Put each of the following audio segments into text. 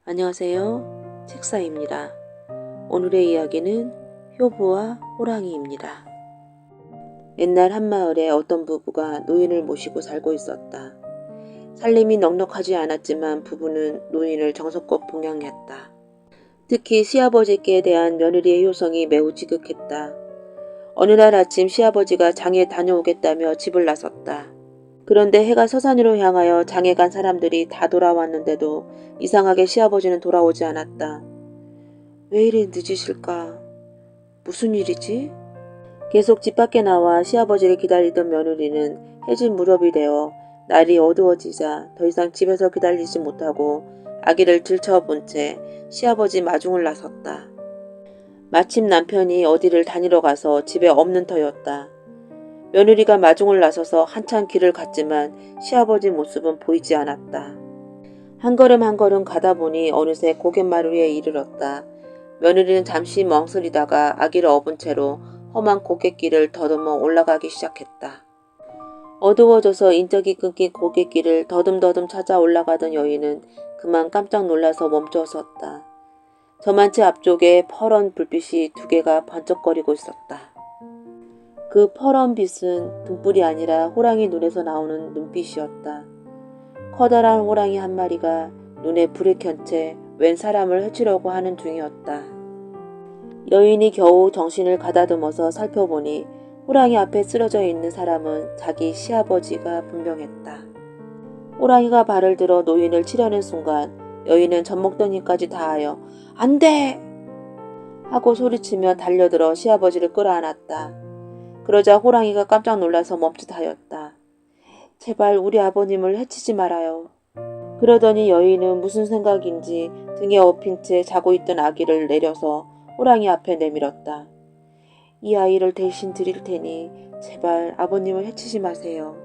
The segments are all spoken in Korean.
안녕하세요. 책사입니다. 오늘의 이야기는 효부와 호랑이입니다. 옛날 한마을에 어떤 부부가 노인을 모시고 살고 있었다. 살림이 넉넉하지 않았지만 부부는 노인을 정성껏 봉양했다. 특히 시아버지께 대한 며느리의 효성이 매우 지극했다. 어느 날 아침 시아버지가 장에 다녀오겠다며 집을 나섰다. 그런데 해가 서산으로 향하여 장에 간 사람들이 다 돌아왔는데도 이상하게 시아버지는 돌아오지 않았다. 왜 이리 늦으실까? 무슨 일이지? 계속 집 밖에 나와 시아버지를 기다리던 며느리는 해질 무렵이 되어 날이 어두워지자 더 이상 집에서 기다리지 못하고 아기를 들쳐본 채 시아버지 마중을 나섰다. 마침 남편이 어디를 다니러 가서 집에 없는 터였다. 며느리가 마중을 나서서 한참 길을 갔지만 시아버지 모습은 보이지 않았다. 한 걸음 한 걸음 가다 보니 어느새 고갯마루에 이르렀다. 며느리는 잠시 멍설이다가 아기를 업은 채로 험한 고갯길을 더듬어 올라가기 시작했다. 어두워져서 인적이 끊긴 고갯길을 더듬더듬 찾아 올라가던 여인은 그만 깜짝 놀라서 멈춰 섰다. 저만치 앞쪽에 퍼런 불빛이 두 개가 번쩍거리고 있었다. 그 퍼런 빛은 등불이 아니라 호랑이 눈에서 나오는 눈빛이었다. 커다란 호랑이 한 마리가 눈에 불을 켠 채 웬 사람을 해치려고 하는 중이었다. 여인이 겨우 정신을 가다듬어서 살펴보니 호랑이 앞에 쓰러져 있는 사람은 자기 시아버지가 분명했다. 호랑이가 발을 들어 노인을 치려는 순간 여인은 젖먹더니까지 다하여 안 돼! 하고 소리치며 달려들어 시아버지를 끌어안았다. 그러자 호랑이가 깜짝 놀라서 멈칫하였다. 제발 우리 아버님을 해치지 말아요. 그러더니 여인은 무슨 생각인지 등에 업힌 채 자고 있던 아기를 내려서 호랑이 앞에 내밀었다. 이 아이를 대신 드릴 테니 제발 아버님을 해치지 마세요.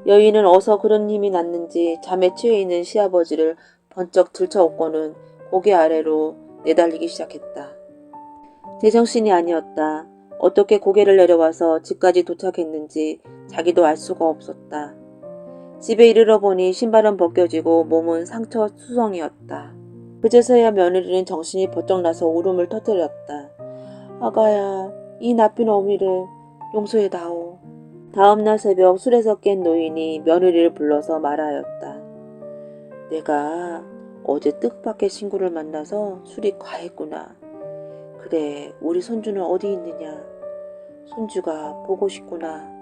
여인은 어서 그런 힘이 났는지 잠에 취해 있는 시아버지를 번쩍 들쳐업고는 고개 아래로 내달리기 시작했다. 제정신이 아니었다. 어떻게 고개를 내려와서 집까지 도착했는지 자기도 알 수가 없었다. 집에 이르러 보니 신발은 벗겨지고 몸은 상처 투성이었다. 그제서야 며느리는 정신이 번쩍 나서 울음을 터뜨렸다. 아가야, 이 나쁜 어미를 용서해다오. 다음날 새벽 술에서 깬 노인이 며느리를 불러서 말하였다. 내가 어제 뜻밖의 친구를 만나서 술이 과했구나. 그래, 우리 손주는 어디 있느냐? 손주가 보고 싶구나.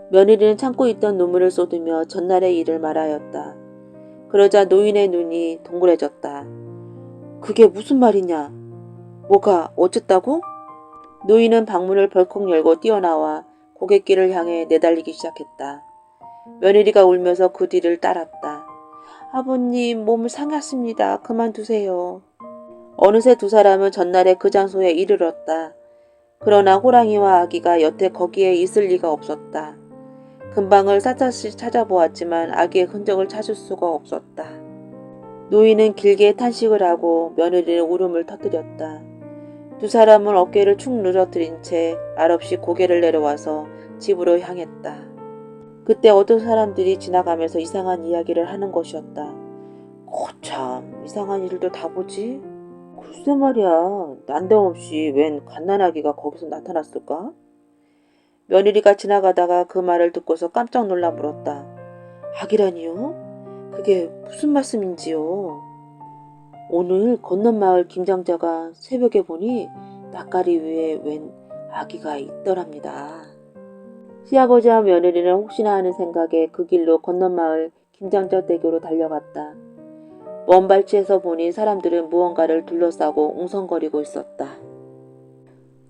며느리는 참고 있던 눈물을 쏟으며 전날의 일을 말하였다. 그러자 노인의 눈이 동그래졌다. 그게 무슨 말이냐? 뭐가 어쨌다고? 노인은 방문을 벌컥 열고 뛰어나와 고갯길을 향해 내달리기 시작했다. 며느리가 울면서 그 뒤를 따랐다. 아버님, 몸을 상했습니다. 그만두세요. 어느새 두 사람은 전날에 그 장소에 이르렀다. 그러나 호랑이와 아기가 여태 거기에 있을 리가 없었다. 근방을 샅샅이 찾아보았지만 아기의 흔적을 찾을 수가 없었다. 노인은 길게 탄식을 하고 며느리는 울음을 터뜨렸다. 두 사람은 어깨를 축 늘어뜨린 채 말없이 고개를 내려와서 집으로 향했다. 그때 어떤 사람들이 지나가면서 이상한 이야기를 하는 것이었다. 거참, 이상한 일도 다 보지? 글쎄 말이야, 난데없이 웬 갓난아기가 거기서 나타났을까? 며느리가 지나가다가 그 말을 듣고서 깜짝 놀라 물었다. 아기라니요? 그게 무슨 말씀인지요? 오늘 건넌 마을 김장자가 새벽에 보니 낯가리 위에 웬 아기가 있더랍니다. 시아버지와 며느리는 혹시나 하는 생각에 그 길로 건넌 마을 김장자 댁으로 달려갔다. 먼 발치에서 보니 사람들은 무언가를 둘러싸고 웅성거리고 있었다.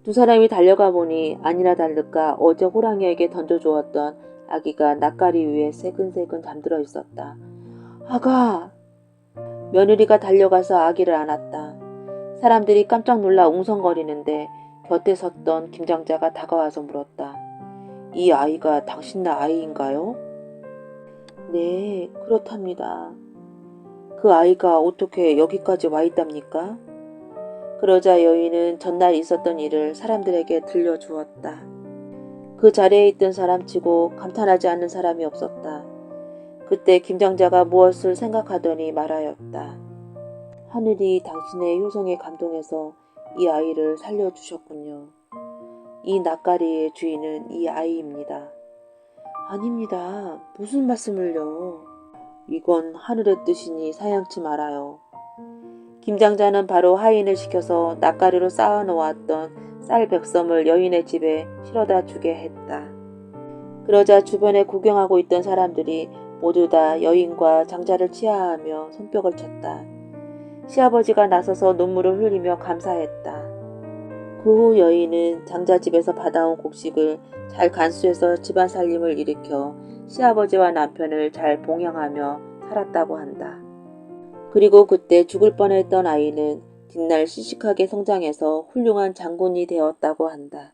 두 사람이 달려가 보니 아니나 다를까 어제 호랑이에게 던져주었던 아기가 낯가리 위에 새근새근 잠들어 있었다. 아가! 며느리가 달려가서 아기를 안았다. 사람들이 깜짝 놀라 웅성거리는데 곁에 섰던 김장자가 다가와서 물었다. 이 아이가 당신 아이인가요? 네, 그렇답니다. 그 아이가 어떻게 여기까지 와 있답니까? 그러자 여인은 전날 있었던 일을 사람들에게 들려주었다. 그 자리에 있던 사람치고 감탄하지 않는 사람이 없었다. 그때 김장자가 무엇을 생각하더니 말하였다. 하늘이 당신의 효성에 감동해서 이 아이를 살려주셨군요. 이 낯가리의 주인은 이 아이입니다. 아닙니다. 무슨 말씀을요? 이건 하늘의 뜻이니 사양치 말아요. 김장자는 바로 하인을 시켜서 낯가리로 쌓아놓았던 쌀 100섬을 여인의 집에 실어다 주게 했다. 그러자 주변에 구경하고 있던 사람들이 모두 다 여인과 장자를 치하하며 손뼉을 쳤다. 시아버지가 나서서 눈물을 흘리며 감사했다. 그 후 여인은 장자 집에서 받아온 곡식을 잘 간수해서 집안 살림을 일으켜 시아버지와 남편을 잘 봉양하며 살았다고 한다. 그리고 그때 죽을 뻔했던 아이는 뒷날 씩씩하게 성장해서 훌륭한 장군이 되었다고 한다.